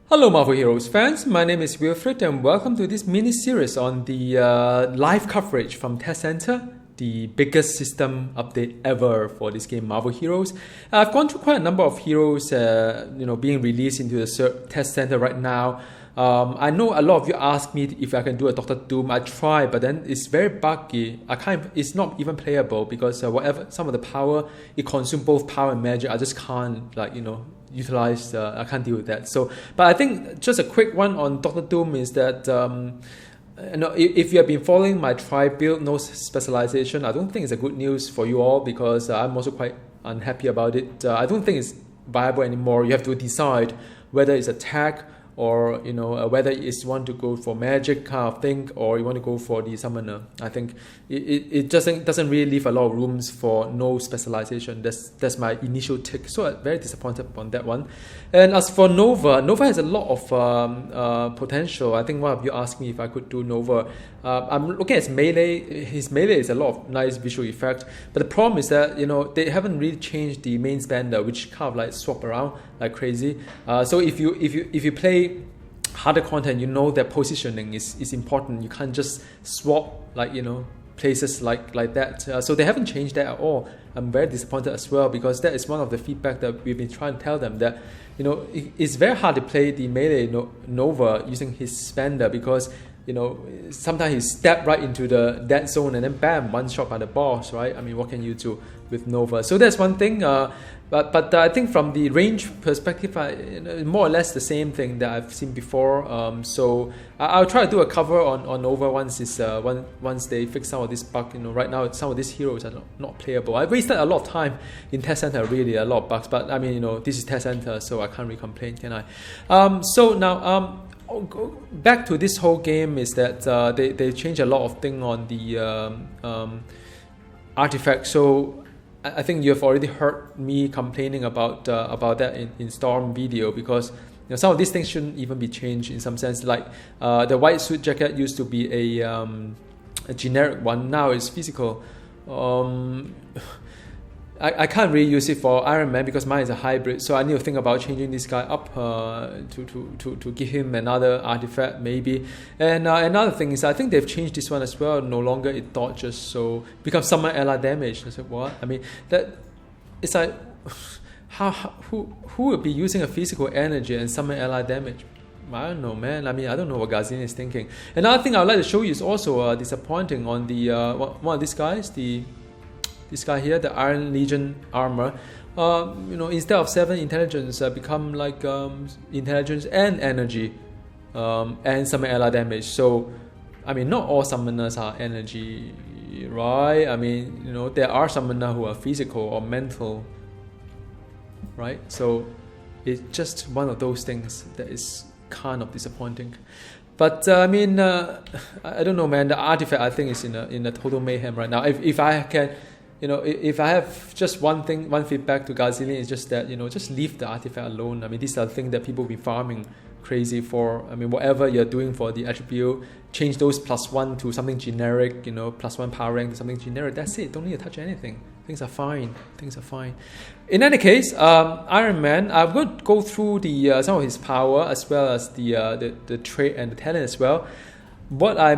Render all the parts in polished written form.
Hello Marvel Heroes fans, my name is Wilfred and welcome to this mini-series on the live coverage from Test Center, the biggest system update ever for this game Marvel Heroes. I've gone through quite a number of heroes being released into the Test Center right now. I know a lot of you ask me if I can do a Doctor Doom. I try, but then it's very buggy. It's not even playable because some of the power, it consumes both power and magic. I just can't utilize. I can't deal with that. So, but I think just a quick one on Doctor Doom is that if you have been following my try build no specialization, I don't think it's a good news for you all because I'm also quite unhappy about it. I don't think it's viable anymore. You have to decide whether it's attack or whether it's want to go for magic kind of thing or you want to go for the summoner. I think it doesn't really leave a lot of rooms for no specialization. That's my initial take. So I'm very disappointed on that one. And as for Nova has a lot of potential. I think one of you asked me if I could do Nova. I'm looking at his melee. His melee is a lot of nice visual effect, but the problem is that they haven't really changed the main spender, which kind of like swap around like crazy. So if you play harder content, that positioning is important. You can't just swap places like that. So they haven't changed that at all. I'm very disappointed as well because that is one of the feedback that we've been trying to tell them that it's very hard to play the melee Nova using his spender because sometimes he step right into the dead zone and then bam, one shot by the boss, right? I mean, what can you do with Nova? So that's one thing. But I think from the range perspective, more or less the same thing that I've seen before. So I'll try to do a cover on Nova once they fix some of this bug. Right now some of these heroes are not playable. I wasted a lot of time in Test Center, really a lot of bugs. But I mean, this is Test Center, so I can't really complain, can I? So now. Back to this whole game is that they change a lot of things on the artifact. So I think you have already heard me complaining about that in Storm video because some of these things shouldn't even be changed in some sense. Like the white suit jacket used to be a generic one. Now it's physical. I can't really use it for Iron Man because mine is a hybrid, so I need to think about changing this guy up to give him another artifact maybe. And another thing is I think they've changed this one as well. No longer it dodges, so becomes summon ally damage. I said what? I mean that it's like who would be using a physical energy and summon ally damage? I don't know, man. I mean, I don't know what Gazini is thinking. Another thing I would like to show you is also disappointing on the one of these guys, this guy here, the Iron Legion armor. Instead of 7 intelligence, become like intelligence and energy, and summon ally damage. So, I mean, not all summoners are energy, right? I mean, there are summoners who are physical or mental, right? So, it's just one of those things that is kind of disappointing. But I mean, I don't know, man. The artifact I think is in a total mayhem right now. If I can. If I have just one feedback to Gazillion is just that, just leave the artifact alone. I mean, these are the things that people will be farming crazy for. I mean, whatever you're doing for the attribute, change those +1 to something generic, +1 power rank to something generic. That's it. Don't need to touch anything. Things are fine. In any case, Iron Man, I'm going to go through the some of his power as well as the trait and the talent as well. What I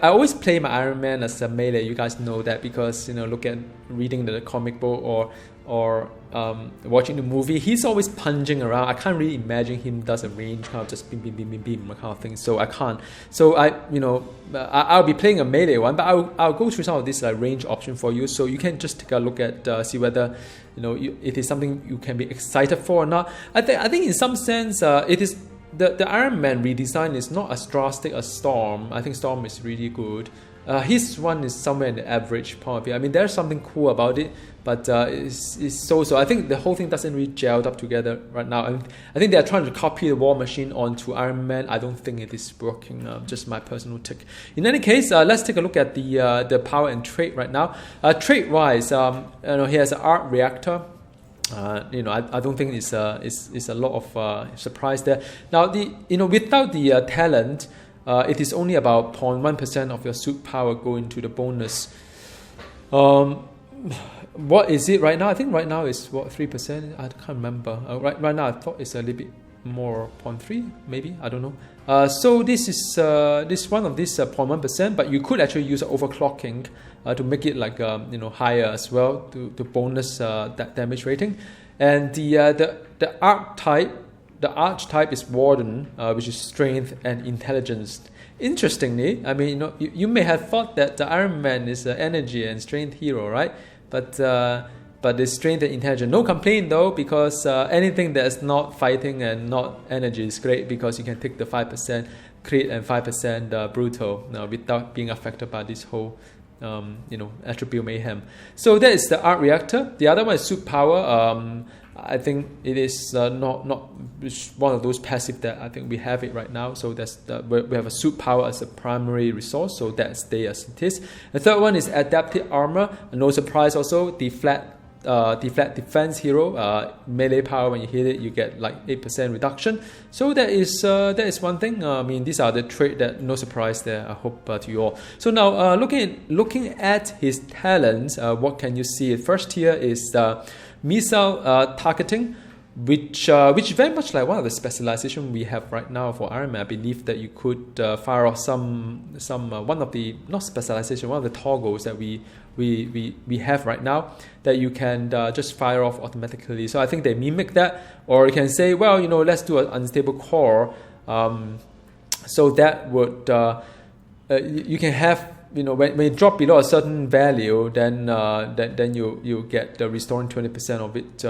always play my Iron Man as a melee. You guys know that because look at reading the comic book or watching the movie. He's always punching around. I can't really imagine him does a range kind of just beam kind of thing. So I can't. So I'll be playing a melee one, but I'll go through some of this range option for you, so you can just take a look at see whether it is something you can be excited for or not. I think in some sense it is. The Iron Man redesign is not as drastic as Storm. I think Storm is really good. His one is somewhere in the average point of view. I mean, there's something cool about it, but it's so. I think the whole thing doesn't really gelled up together right now. I think they're trying to copy the War Machine onto Iron Man. I don't think it is working. Just my personal take. In any case, let's take a look at the power and trait right now. Trait-wise, he has an arc reactor. I don't think it's a lot of surprise there. Now without the talent, it is only about 0.1% of your suit power going to the bonus. What is it right now? I think right now it's 3%. I can't remember. Right now I thought it's a little bit more 0.3 maybe, I don't know. So this is one of these 0.1%, but you could actually use overclocking to make it like higher as well to bonus that damage rating. And the archetype is Warden, which is strength and intelligence. Interestingly, I mean, you may have thought that the Iron Man is an energy and strength hero, right? But the strength and intelligence, no complaint though, because anything that is not fighting and not energy is great, because you can take the 5% crit and 5% brutal without being affected by this whole attribute mayhem. So that is the Arc Reactor. The other one is Suit Power. I think it is not one of those passive that I think we have it right now. So that's we have a Suit Power as a primary resource, so that stays as it is. The third one is Adaptive Armor. No surprise also, the flat defense hero, melee power, when you hit it you get like 8% reduction. So that is one thing. I mean, these are the traits that, no surprise there, I hope to you all. So now looking at his talents, what can you see? First here is missile targeting, which very much like one of the specialization we have right now for Iron Man. I believe that you could fire off some one of the, not specialization, one of the toggles that we have right now that you can just fire off automatically. So I think they mimic that, or you can say, well, let's do an unstable core. So that would you can have, when you drop below a certain value, then you get the restoring 20% of it.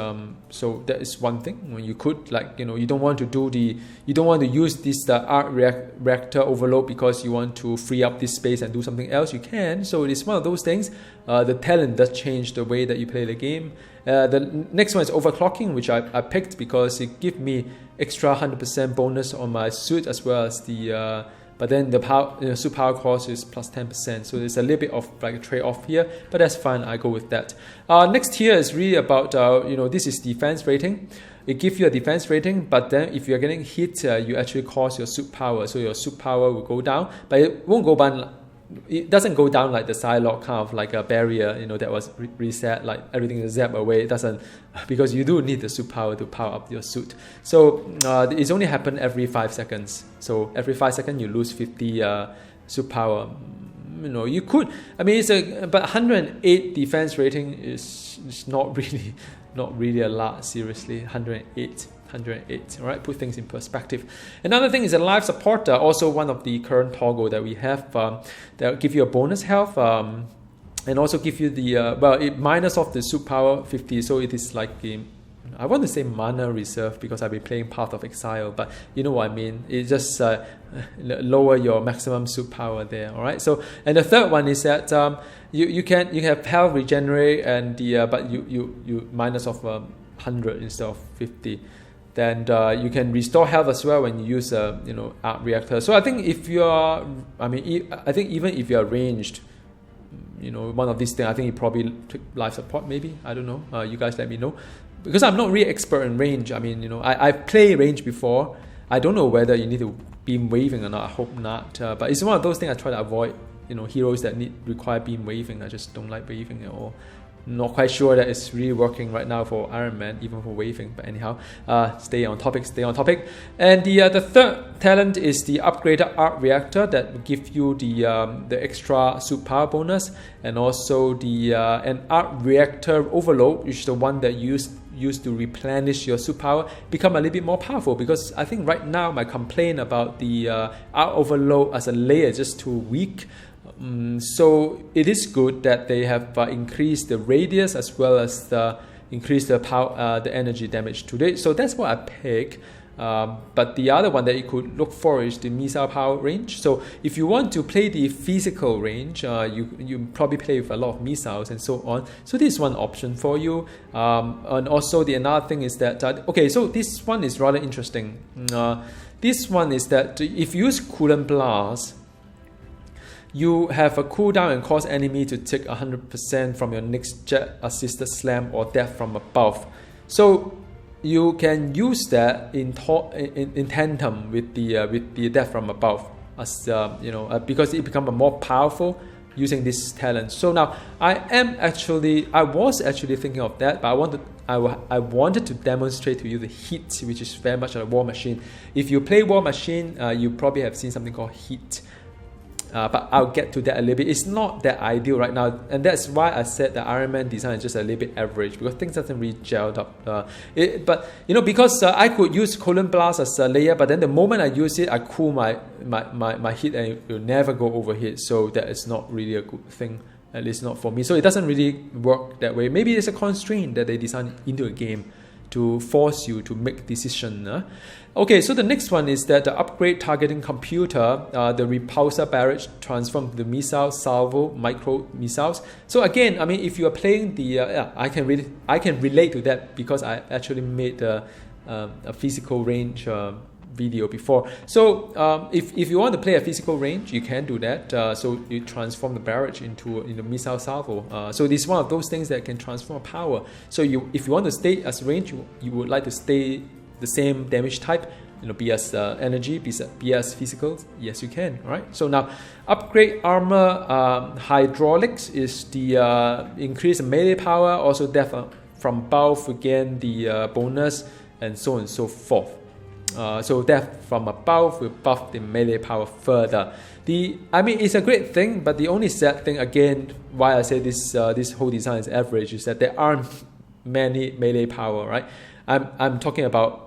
So that is one thing. When you could, you don't want to use this Arc Reactor Overload because you want to free up this space and do something else. You can. So it is one of those things. The talent does change the way that you play the game. The next one is Overclocking, which I picked because it gives me extra 100% bonus on my suit, as well as the but then the power, suit power cost is plus 10%. So there's a little bit of like a trade-off here, but that's fine. I go with that. Next here is really about this is defense rating. It gives you a defense rating, but then if you're getting hit, you actually cost your suit power. So your suit power will go down, but it won't go down. It doesn't go down like the Psylocke kind of like a barrier, that was reset, like everything is zapped away. It doesn't, because you do need the suit power to power up your suit. So it's only happen every 5 seconds. So every 5 seconds you lose 50 suit power. You could, I mean, but 108 defense rating is not really a lot. Seriously, 108. All right, put things in perspective. Another thing is a life support, also one of the current toggle that we have that give you a bonus health, and also give you the it minus off the suit power 50. So it is like I want to say mana reserve because I've been playing Path of Exile, but you know what I mean. It just lower your maximum suit power there. All right. So, and the third one is that you have health regenerate, and but you minus off 100 instead of 50. Then you can restore health as well when you use a Arc Reactor. So I think if you are, I think even if you are ranged, one of these things, I think you probably take life support maybe. I don't know. You guys let me know, because I'm not really expert in range. I mean, I've played range before. I don't know whether you need to beam waving or not. I hope not. But it's one of those things I try to avoid. Heroes that require beam waving. I just don't like waving at all. Not quite sure that it's really working right now for Iron Man, even for waving. But anyhow, stay on topic. And the third talent is the upgraded Arc Reactor that will give you the extra suit power bonus, and also the an Arc Reactor Overload, which is the one that used to replenish your suit power, become a little bit more powerful. Because I think right now my complaint about the Arc Overload as a layer is just too weak. So it is good that they have increased the radius as well as increased the power, the energy damage to it. So that's what I pick. But the other one that you could look for is the missile power range. So if you want to play the physical range, you probably play with a lot of missiles and so on. So this is one option for you. And also another thing is that okay, so this one is rather interesting. This one is that if you use Coolant Blast, you have a cooldown and cause enemy to take 100% from your next jet assisted slam or death from above. So you can use that in tandem with the death from above, as because it becomes more powerful using this talent. So now I was actually thinking of that, but I want to I wanted to demonstrate to you the heat, which is very much a War Machine. If you play War Machine, you probably have seen something called heat. But I'll get to that a little bit. It's not that ideal right now, and that's why I said the Iron Man design is just a little bit average, because things doesn't really gelled up. But because I could use Coolant Blast as a layer, but then the moment I use it, I cool my heat, and it will never go overheat. So that is not really a good thing, at least not for me. So it doesn't really work that way. Maybe it's a constraint that they design into a game to force you to make decision. Okay, so the next one is that the upgrade targeting computer, the repulsor barrage transformed the missile salvo micro missiles. So again, I mean, if you are playing the, I can relate to that, because I actually made a physical range video before. So if you want to play a physical range, you can do that. So you transform the barrage into missile salvo. So this is one of those things that can transform power. So if you want to stay as range, you would like to stay the same damage type, be as energy, be as physical. Yes, you can. All right. So now, upgrade armor hydraulics is the increase in melee power, also death from above, again the bonus, and so on and so forth. So death from above will buff the melee power further. I mean, it's a great thing, but the only sad thing, again, why I say this whole design is average, is that there aren't many melee power, right? I'm talking about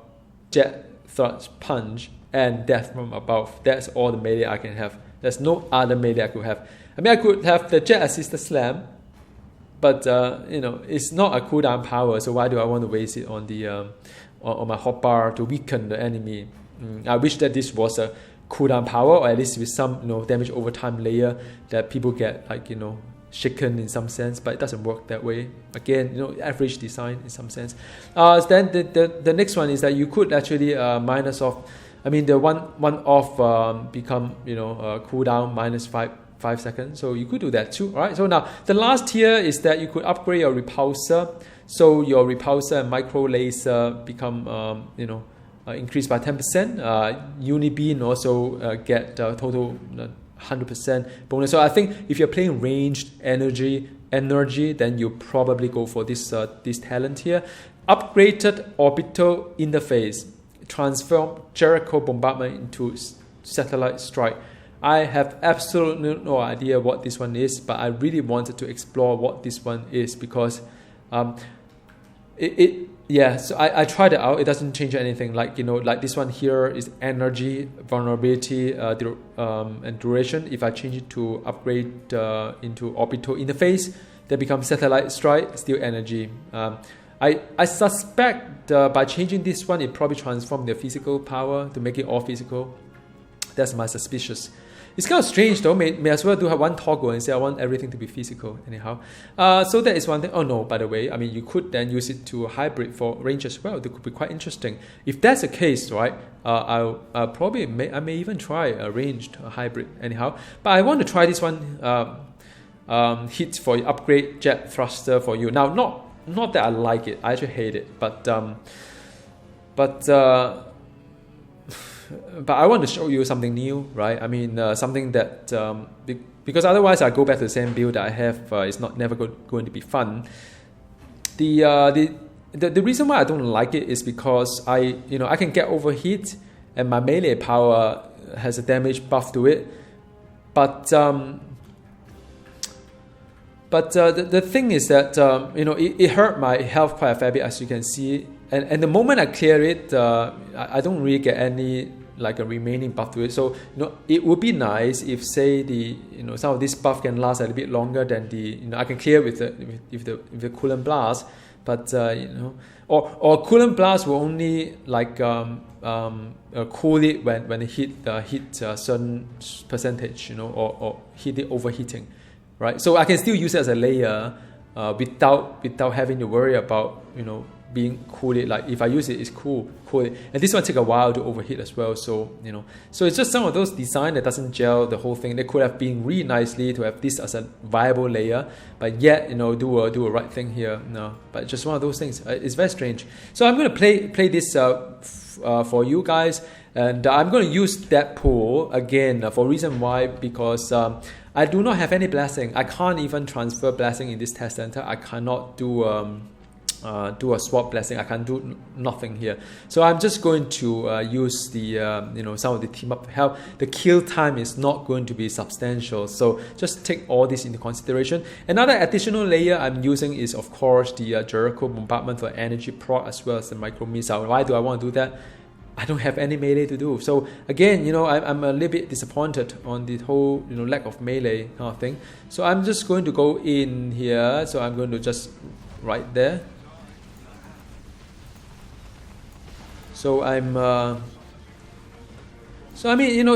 jet, thrust, punch, and death from above. That's all the melee I can have. There's no other melee I could have. I mean, I could have the jet assisted slam, but it's not a cooldown power. So why do I want to waste it on the on my hotbar to weaken the enemy? I wish that this was a cooldown power, or at least with some damage over time layer that people get shaken in some sense, but it doesn't work that way. Again, average design in some sense. Then the next one is that you could actually minus off. I mean, the one off become cooldown minus 5 seconds. So you could do that too. All right. So now the last tier is that you could upgrade your repulsor. So your repulsor and micro laser become increased by 10%. Unibeam also get total 100% bonus. So I think if you're playing ranged energy, then you probably go for this talent here. Upgraded orbital interface, transform Jericho bombardment into satellite strike. I have absolutely no idea what this one is, but I really wanted to explore what this one is, because so I tried it out. It doesn't change anything. Like this one here is energy, vulnerability, and duration. If I change it to upgrade into orbital interface, that becomes satellite strike, still energy. I suspect by changing this one, it probably transformed the physical power to make it all physical. That's my suspicious. It's kind of strange though. May as well do have one toggle and say I want everything to be physical anyhow. So that is one thing. Oh no, by the way, I mean, you could then use it to hybrid for range as well. That could be quite interesting. If that's the case, right, I may even try a ranged hybrid anyhow. But I want to try this one hit for upgrade jet thruster for you. Now, not that I like it. I actually hate it. But I want to show you something new, right? I mean, something that because otherwise I go back to the same build that I have. It's never going to be fun. The reason why I don't like it is because I can get overheat, and my melee power has a damage buff to it. But the thing is that it hurt my health quite a fair bit, as you can see. And the moment I clear it, I don't really get any like a remaining buff to it. So it would be nice if, say, the some of this buff can last a little bit longer than the I can clear with the Coolant Blast, but or Coolant Blast will only like cool it when it hit a certain percentage, or hit it overheating, right? So I can still use it as a layer without having to worry about being cooled. Like if I use it, it's cool it. And this one take a while to overheat as well. So so it's just some of those design that doesn't gel the whole thing. They could have been really nicely to have this as a viable layer, but yet do a right thing here. No, but just one of those things. It's very strange. So I'm going to play this for you guys, and I'm going to use Deadpool again for reason why, because I do not have any blessing. I can't even transfer blessing in this test center. I cannot do do a swap blessing. I can't do nothing here. So I'm just going to use the some of the team up help. The kill time is not going to be substantial, so just take all this into consideration. Another additional layer I'm using is of course the Jericho bombardment for energy proc as well as the micro missile. Why do I want to do that? I don't have any melee to do. So again, I'm a little bit disappointed on the whole lack of melee kind of thing. So I'm just going to go in here. So I'm going to just right there. So you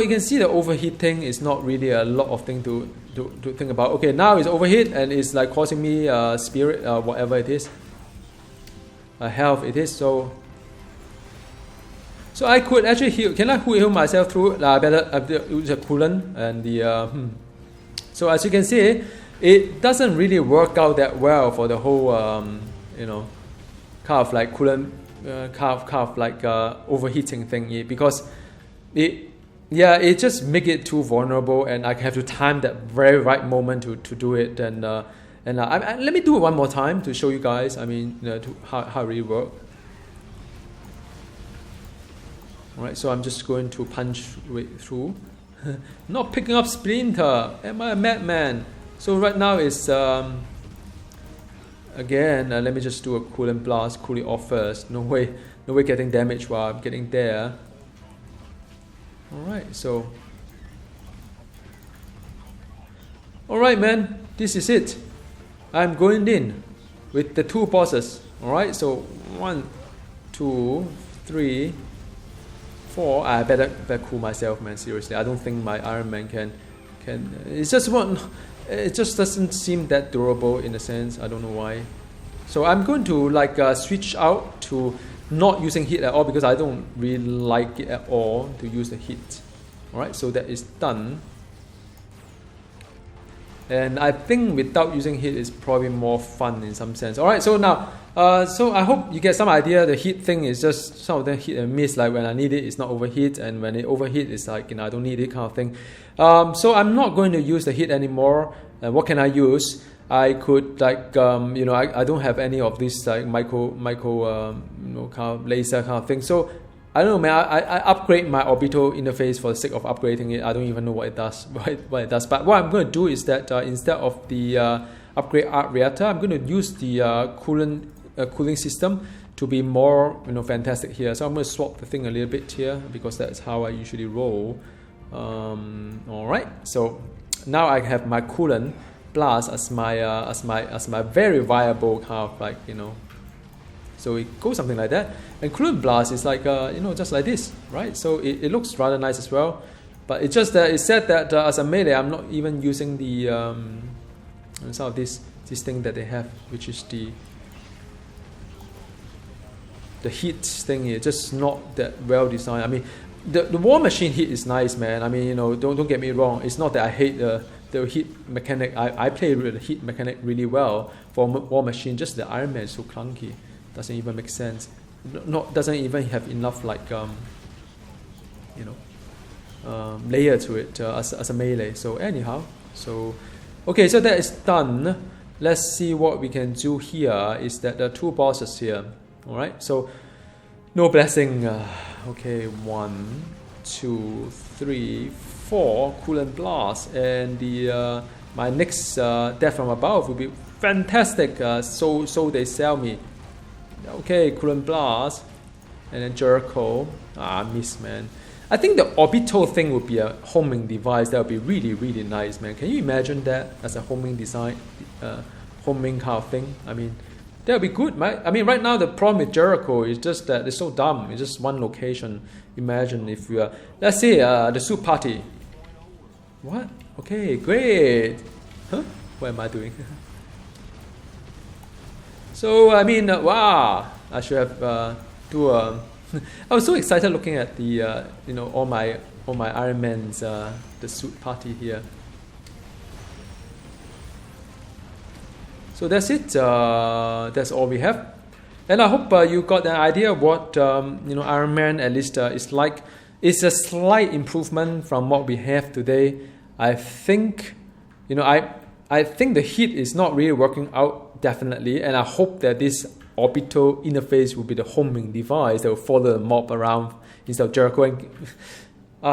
can see the overheat thing is not really a lot of thing to think about. Okay, now it's overheat and it's like causing me spirit, whatever it is, health it is. So I could actually heal. Can I heal myself through? Better use a coolant and the. So as you can see, it doesn't really work out that well for the whole kind of like coolant. Kind of like overheating thingy, because it just make it too vulnerable, and I have to time that very right moment to do it. And let me do it one more time to show you guys. How it really work. All right, so I'm just going to punch right through. Not picking up Splinter. Am I a madman? So right now it's again, let me just do a coolant blast, cool it off first. No way getting damage while I'm getting there. Alright, so. Alright, man, this is it. I'm going in with the two bosses. Alright, so 1, 2, 3, 4. I better cool myself, man, seriously. I don't think my Iron Man can. It's just one. It just doesn't seem that durable in a sense. I don't know why. So I'm going to switch out to not using heat at all, because I don't really like it at all to use the heat. Alright, so that is done. And I think without using heat is probably more fun in some sense. Alright, so now, so I hope you get some idea. The heat thing is just some of the hit and miss. Like when I need it, it's not overheat, and when it overheat, it's like I don't need it kind of thing. So I'm not going to use the heat anymore. What can I use? I could I don't have any of these like micro kind of laser kind of thing. So I don't know, man. I upgrade my orbital interface for the sake of upgrading it. I don't even know what it does. What it does. But what I'm going to do is that instead of the upgrade arc reactor, I'm going to use the cooling system to be more fantastic here. So I'm going to swap the thing a little bit here, because that's how I usually roll. All right. So now I have my coolant blast as my very viable kind of So it goes something like that. And coolant blast is like just like this, right? So it looks rather nice as well. But it's just that it said that as a melee, I'm not even using the some of this thing that they have, which is the heat thing. It's just not that well designed. I mean, the War Machine heat is nice, man. I mean, don't get me wrong. It's not that I hate the heat mechanic. I play the heat mechanic really well for War Machine. Just the Iron Man is so clunky. Doesn't even make sense. Doesn't even have enough layer to it as a melee. So anyhow, okay, so that is done. Let's see what we can do here. Is that the two bosses here? All right. So no blessing. Okay, 1, 2, 3, 4 coolant blast, and the my next death from above will be fantastic. So they sell me. Okay, coolant blast, and then Jericho. Miss, man. I think the orbital thing would be a homing device. That would be really, really nice, man. Can you imagine that as a homing design, homing kind of thing? I mean, that would be good, right? I mean, right now the problem with Jericho is just that it's so dumb. It's just one location. Imagine if you are, let's say, the soup party. What? Okay, great. Huh? What am I doing? So I mean, wow! I should have do a. I was so excited looking at the all my Iron Man's the suit party here. So that's it. That's all we have, and I hope you got an idea of what Iron Man at least is like. It's a slight improvement from what we have today. I think, I think the heat is not really working out definitely, and I hope that this orbital interface will be the homing device that will follow the mob around instead of Jericho. And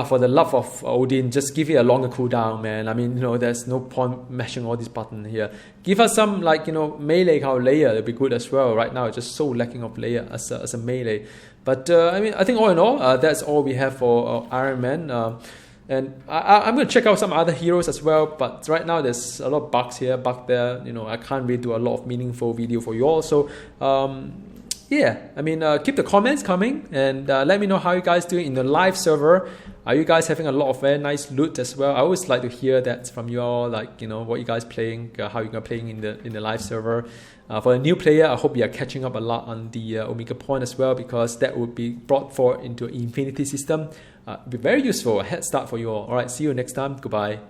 for the love of Odin, just give it a longer cooldown, man. I mean, there's no point mashing all these buttons here. Give us some, melee kind of layer. It'll be good as well. Right now, it's just so lacking of layer as a melee. But, I think all in all, that's all we have for Iron Man. And I'm going to check out some other heroes as well. But right now, there's a lot of bugs here, bug there. I can't really do a lot of meaningful video for you all. So, yeah, keep the comments coming and let me know how you guys doing in the live server. Are you guys having a lot of very nice loot as well? I always like to hear that from you all, what you guys playing, how you guys playing in the live server. For a new player, I hope you are catching up a lot on the Omega Point as well, because that would be brought forward into an Infinity system. Be very useful, a head start for you all. All right, see you next time. Goodbye.